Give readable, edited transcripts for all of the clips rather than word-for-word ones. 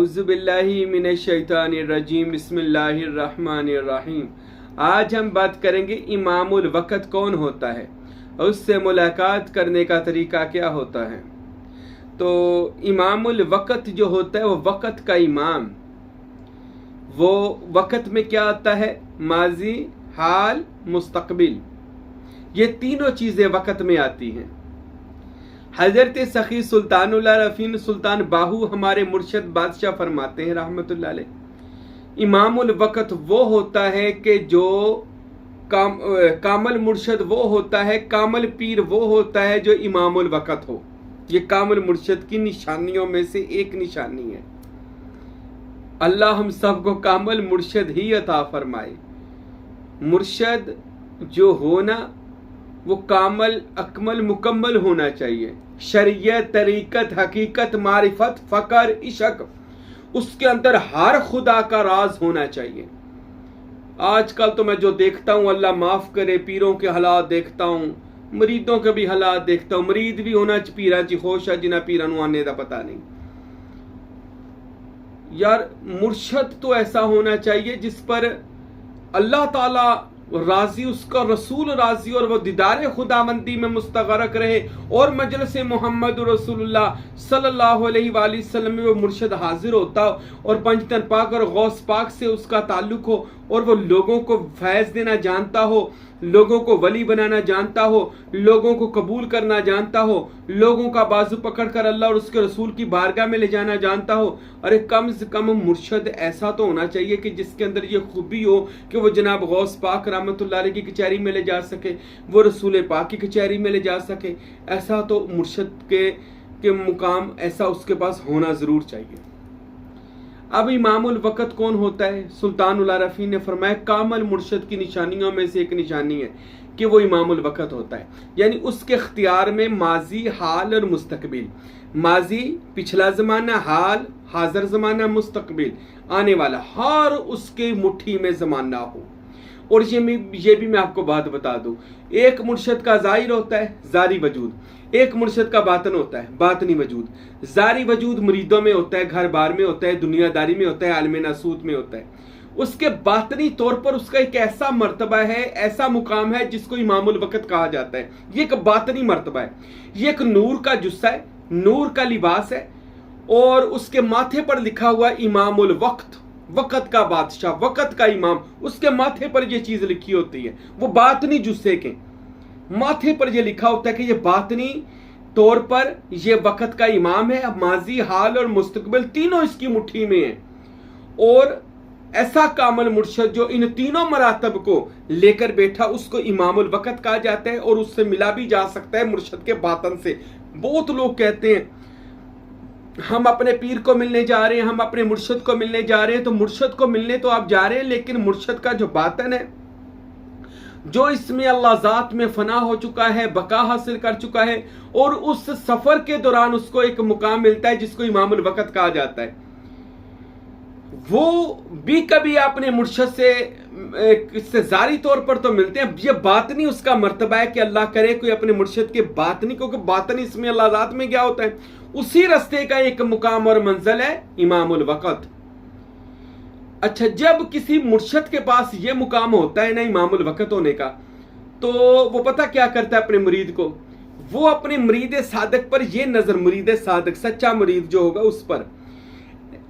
اعوذ باللہ من الشیطان الرجیم بسم اللہ الرحمن الرحیم۔ آج ہم بات کریں گے امام الوقت کون ہوتا ہے اور اس سے ملاقات کرنے کا طریقہ کیا ہوتا ہے۔ تو امام الوقت جو ہوتا ہے وہ وقت کا امام، وہ وقت میں کیا آتا ہے؟ ماضی، حال، مستقبل، یہ تینوں چیزیں وقت میں آتی ہیں۔ حضرت سخی سلطان اللہ رفیع سلطان باہو ہمارے مرشد بادشاہ فرماتے ہیں رحمت اللہ علیہ، امام الوقت وہ ہوتا ہے کہ جو کامل مرشد وہ ہوتا ہے، کامل پیر وہ ہوتا ہے جو امام الوقت ہو۔ یہ کامل مرشد کی نشانیوں میں سے ایک نشانی ہے۔ اللہ ہم سب کو کامل مرشد ہی عطا فرمائے۔ مرشد جو ہونا وہ کامل، اکمل، مکمل ہونا چاہیے۔ شریعت، طریقت، حقیقت، معرفت، فقر، عشق، اس کے اندر ہر خدا کا راز ہونا چاہیے۔ آج کل تو میں جو دیکھتا ہوں، اللہ معاف کرے، پیروں کے حالات دیکھتا ہوں، مریدوں کے بھی حالات دیکھتا ہوں۔ مرید بھی ہونا پیران چی خوش ہے جنہ پیران آنے دا پتہ نہیں۔ یار مرشد تو ایسا ہونا چاہیے جس پر اللہ تعالیٰ راضی، اس کا رسول راضی، اور وہ دیدار خداوندی میں مستغرق رہے، اور مجلس محمد رسول اللہ صلی اللہ علیہ وآلہ وسلم میں وہ مرشد حاضر ہوتا ہو، اور پنجتن پاک اور غوث پاک سے اس کا تعلق ہو، اور وہ لوگوں کو فیض دینا جانتا ہو، لوگوں کو ولی بنانا جانتا ہو، لوگوں کو قبول کرنا جانتا ہو، لوگوں کا بازو پکڑ کر اللہ اور اس کے رسول کی بارگاہ میں لے جانا جانتا ہو۔ ارے کم سے کم مرشد ایسا تو ہونا چاہیے کہ جس کے اندر یہ خوبی ہو کہ وہ جناب غوث پاک رحمت اللہ علیہ کی کچہری میں لے جا سکے، وہ رسول پاک کی کچہری میں لے جا سکے۔ ایسا تو مرشد کے مقام ایسا اس کے پاس ہونا ضرور چاہیے۔ اب امام الوقت کون ہوتا ہے؟ سلطان اللہ رفیع نے فرمایا کامل مرشد کی نشانیوں میں سے ایک نشانی ہے کہ وہ امام الوقت ہوتا ہے، یعنی اس کے اختیار میں ماضی، حال اور مستقبل، ماضی پچھلا زمانہ، حال حاضر زمانہ، مستقبل آنے والا، ہر اس کے مٹھی میں زمانہ ہو۔ اور یہ بھی میں آپ کو بات بتا دوں، ایک مرشد کا ظاہر ہوتا ہے ظاہری وجود، ایک مرشد کا باطن ہوتا ہے باطنی وجود۔ ظاہری وجود مریدوں میں ہوتا ہے، گھر بار میں ہوتا ہے، دنیا داری میں ہوتا ہے، عالم ناسوت میں ہوتا ہے۔ اس کے باطنی طور پر اس کا ایک ایسا مرتبہ ہے، ایسا مقام ہے جس کو امام الوقت کہا جاتا ہے۔ یہ ایک باطنی مرتبہ ہے، یہ ایک نور کا جسہ ہے، نور کا لباس ہے، اور اس کے ماتھے پر لکھا ہوا امام الوقت، وقت کا بادشاہ، وقت کا امام، اس کے ماتھے پر یہ چیز لکھی ہوتی ہے۔ وہ باطنی جسے کے ماتھے پر یہ لکھا ہوتا ہے کہ یہ باطنی طور پر یہ وقت کا امام ہے۔ اب ماضی، حال اور مستقبل تینوں اس کی مٹھی میں ہیں، اور ایسا کامل مرشد جو ان تینوں مراتب کو لے کر بیٹھا اس کو امام الوقت کہا جاتا ہے، اور اس سے ملا بھی جا سکتا ہے مرشد کے باطن سے۔ بہت لوگ کہتے ہیں ہم اپنے پیر کو ملنے جا رہے ہیں، ہم اپنے مرشد کو ملنے جا رہے ہیں۔ تو مرشد کو ملنے تو آپ جا رہے ہیں، لیکن مرشد کا جو باطن ہے، جو اس میں اللہ ذات میں فنا ہو چکا ہے، بقا حاصل کر چکا ہے، اور اس سفر کے دوران اس کو ایک مقام ملتا ہے جس کو امام الوقت کہا جاتا ہے، وہ بھی کبھی اپنے مرشد سے ظاہری طور پر تو ملتے ہیں۔ یہ باطنی اس کا مرتبہ ہے کہ اللہ کرے کوئی اپنے مرشد کے باطنی، کیونکہ باطنی اس میں اللہ ذات میں کیا ہوتا ہے، اسی رستے کا ایک مقام اور منزل ہے امام الوقت۔ اچھا، جب کسی مرشد کے پاس یہ مقام ہوتا ہے نا امام الوقت ہونے کا، تو وہ پتہ کیا کرتا ہے اپنے مرید کو؟ وہ اپنے مرید صادق پر یہ نظر، مرید صادق سچا مرید جو ہوگا اس پر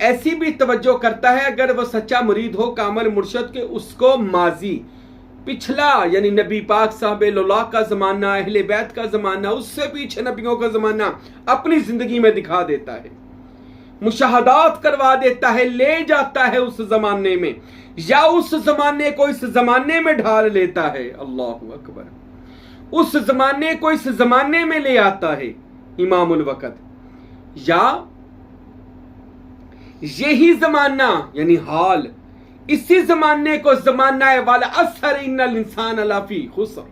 ایسی بھی توجہ کرتا ہے، اگر وہ سچا مرید ہو کامل مرشد کے، اس کو ماضی پچھلا، یعنی نبی پاک صاحب اللہ کا زمانہ، اہل بیت کا زمانہ، اس سے پیچھے نبیوں کا زمانہ اپنی زندگی میں دکھا دیتا ہے، مشاہدات کروا دیتا ہے، لے جاتا ہے اس زمانے میں، یا اس زمانے کو اس زمانے میں ڈھال لیتا ہے۔ اللہ اکبر، اس زمانے کو اس زمانے میں لے آتا ہے امام الوقت، یا یہی زمانہ یعنی حال، اسی زمانے کو زمانہ والا اثر ان الانسان لفی خسر،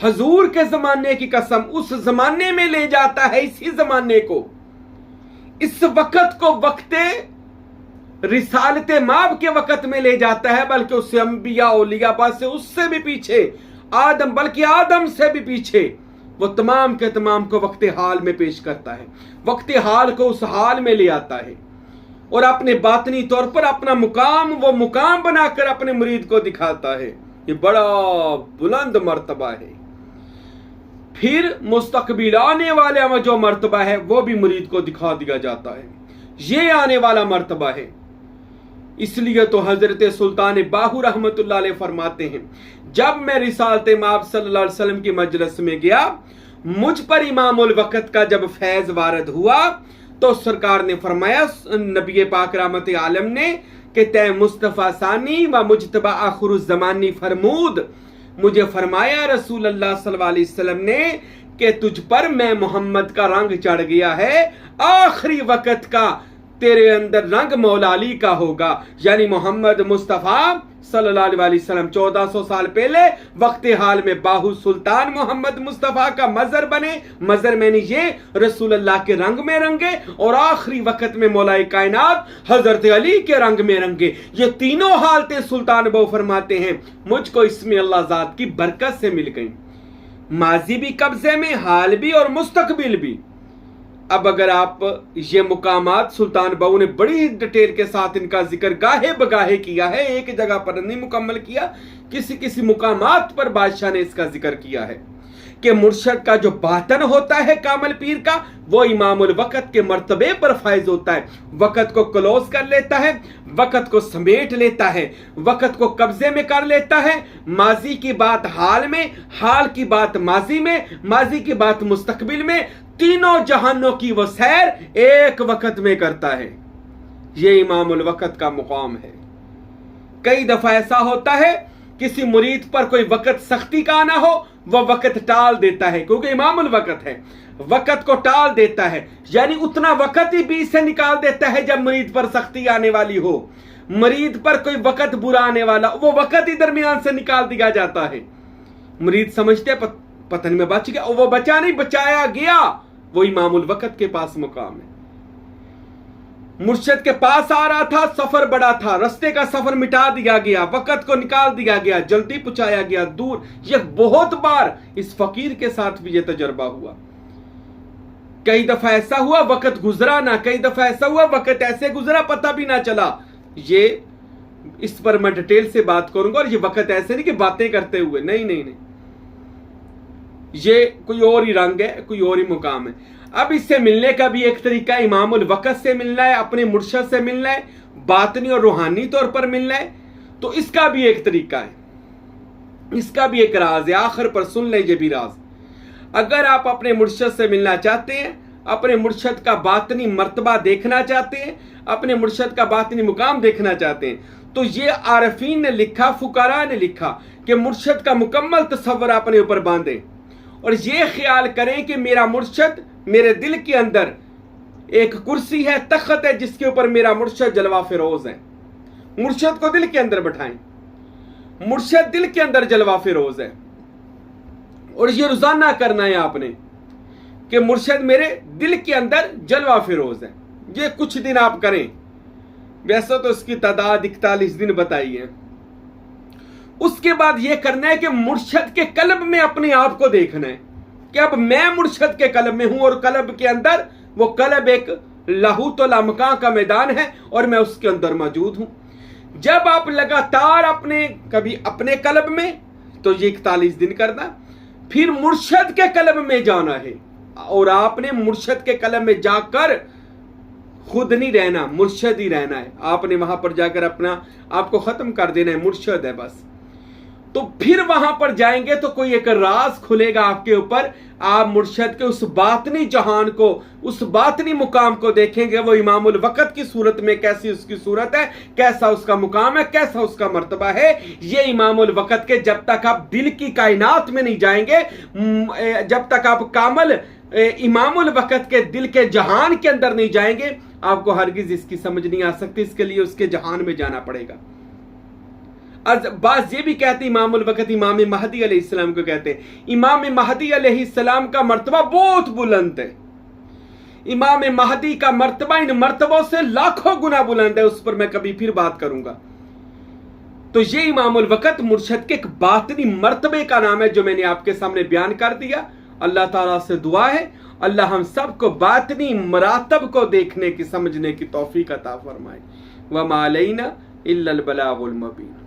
حضور کے زمانے کی قسم اس زمانے میں لے جاتا ہے، اسی زمانے کو، اس وقت کو وقت رسالت ماب کے وقت میں لے جاتا ہے، بلکہ اس سے انبیاء اولیاء بعد سے اس سے بھی پیچھے آدم، بلکہ آدم سے بھی پیچھے، وہ تمام کے تمام کو وقت حال میں پیش کرتا ہے، وقت حال کو اس حال میں لے آتا ہے، और अपने बातनी तौर पर अपना मुकाम वो मुकाम बनाकर अपने मुरीद को दिखाता है। ये बड़ा बुलंद मर्तबा है। फिर मुस्तकबिल आने वाले में जो मर्तबा है वो भी मुरीद को दिखा दिया जाता है। ये आने वाला मर्तबा है। इसलिए तो हजरत सुल्तान बाहू रहमतुल्लाह अलैह फरमाते हैं, जब मैं रिसालत माब सल्लल्लाहु अलैहि वसल्लम की मजलिस में गया, मुझ पर इमामुल वक़्त का जब फैज वारद हुआ तो सरकार ने फरमाया, नबी पाक रहमत आलम ने, कि तय मुस्तफ़ा सानी व मुजतबा आखिरुज़ ज़मानी फरमूद, मुझे फरमाया रसूल अल्लाह सल्लल्लाहु अलैहि वसल्लम ने कि तुझ पर मैं मोहम्मद का रंग चढ़ गया है, आखिरी वक़्त का तेरे अंदर रंग मौला अली का होगा। यानी मोहम्मद मुस्तफ़ा सल्लल्लाहु अलैहि वसल्लम 1400 साल पहले वक्त हाल में बाहू सुल्तान मोहम्मद मुस्तफ़ा का मजर बने, मजर में ये रसूल अल्लाह के रंग में रंगे, और आखिरी वक्त में मौलाए कायनात हजरत अली के रंग में रंगे। ये तीनों हालतें सुल्तान बहु फरमाते हैं मुझको इसमें अल्लाह ज़ात की बरकत से मिल गई, माजी भी कब्जे में, हाल भी और मुस्तकबिल भी। अब अगर आप ये मुकामात सुल्तान बाहू ने बड़ी डिटेल के साथ इनका जिक्र गाहे बगाहे किया है, एक जगह पर नहीं मुकम्मल किया, किसी किसी मुकामात पर बादशाह ने इसका जिक्र किया है कि मुर्शद का जो बातन होता है कामल पीर का, वो इमामुल वक़्त के मर्तबे पर फायज होता है। वक़्त को क्लोज कर लेता है, वक़्त को समेट लेता है, वक़्त को कब्जे में कर लेता है, माजी की बात हाल में, हाल की बात माजी में, माजी की बात मुस्तकबिल में, तीनों जहानों की वो सैर एक वक़्त में करता है। ये इमामुल वक़्त का मुकाम है। कई दफा ऐसा होता है किसी मुरीद पर कोई वक़्त सख्ती का आना हो, वह वक़्त टाल देता है, क्योंकि इमामुल वक़्त है, वक़्त को टाल देता है, यानी उतना वक़्त ही बीच से निकाल देता है जब मुरीद पर सख्ती आने वाली हो। मुरीद पर कोई वक़्त बुरा आने वाला, वो वक़्त ही दरमियान से निकाल दिया जाता है। मुरीद समझते पतन में बच गया, वो बचा नहीं, बचाया गया। वो इमामुल वक़्त के पास मुकाम है। मुर्शद के पास आ रहा था, सफर बड़ा था, रास्ते का सफर मिटा दिया गया, वक़्त को निकाल दिया गया, जल्दी पहुंचाया गया दूर। ये बहुत बार इस फकीर के साथ भी ये तजर्बा हुआ। कई दफा ऐसा हुआ वक़्त गुजरा ना, कई दफा ऐसा हुआ वक़्त ऐसे गुजरा पता भी ना चला। ये इस पर मैं डिटेल से बात करूंगा। और ये वक़्त ऐसे नहीं कि बातें करते हुए, नहीं नहीं नहीं, ये कोई और ही रंग है, कोई और ही मुकाम है। अब इससे मिलने का भी एक तरीका इमामुल वक़्त से मिलना है, अपने मुर्शद से मिलना है, बातनी और रूहानी तौर पर मिलना है, तो इसका भी एक तरीका है, इसका भी एक राज है। आखिर पर सुन ले ये भी राज। अगर आप अपने मुर्शद से मिलना चाहते हैं, अपने मुर्शद का बातनी मर्तबा देखना चाहते हैं, अपने मुर्शद का बातनी मुकाम देखना चाहते हैं, तो ये आरफीन ने लिखा, फुकारा ने लिखा कि मुर्शद का मुकम्मल तसव्वुर अपने ऊपर बांधें और ये ख्याल करें कि मेरा मुर्शद मेरे दिल के अंदर एक कुर्सी है, तख्त है, जिसके ऊपर मेरा मुर्शद जलवा फिरोज है। मुर्शद को दिल के अंदर बैठाएं, मुर्शद दिल के अंदर जलवा फिरोज है। और ये रोजाना करना है आपने कि मुर्शद मेरे दिल के अंदर जलवा फिरोज है। ये कुछ दिन आप करें, वैसे तो इसकी तादाद 41 दिन बताई है। उसके बाद यह करना है कि मुर्शद के कल्ब में अपने आप को देखना है कि अब मैं मुर्शद के कल्ब में हूं, और कल्ब के अंदर वो कल्ब एक लहू तो लामका का मैदान है और मैं उसके अंदर मौजूद हूं। जब आप लगातार अपने कभी अपने कल्ब में, तो ये 41 दिन करना, फिर मुर्शद के कल्ब में जाना है और आपने मुर्शद के कल्ब में जाकर खुद नहीं रहना, मुर्शद ही रहना है। आपने वहां पर जाकर अपना आपको खत्म कर देना है, मुर्शद है बस। तो फिर वहां पर जाएंगे तो कोई एक राज खुलेगा आपके ऊपर। आप मुर्शद के उस बातनी जहान को, उस बातनी मुकाम को देखेंगे। वो इमामुल वक़्त की सूरत में कैसी उसकी सूरत है, कैसा उसका मुकाम है, कैसा उसका मर्तबा है। ये इमामुल वक़्त के जब तक आप दिल की कायनात में नहीं जाएंगे, जब तक आप कामल इमामुल वक़्त के दिल के जहान के अंदर नहीं जाएंगे, आपको हरगिज इसकी समझ नहीं आ सकती। इसके लिए उसके जहान में जाना पड़ेगा। बात ये भी कहते हैं इमामुल वक़्त इमाम महदी अलैहिस्सलाम को कहते हैं। इमाम महदी अलैहिस्सलाम का मर्तबा बहुत बुलंद है। इमाम महदी का मर्तबा इन मर्तबों से लाखों गुना बुलंद है, उस पर मैं कभी फिर बात करूंगा। तो ये इमामुल वक़्त मुर्शद के एक बातनी मर्तबे का नाम है जो मैंने आपके सामने बयान कर दिया। अल्लाह ताला से दुआ है اللہ ہم سب کو باطنی مراتب کو دیکھنے کی سمجھنے کی توفیق عطا فرمائے۔ وما علینا الا البلاغ المبین۔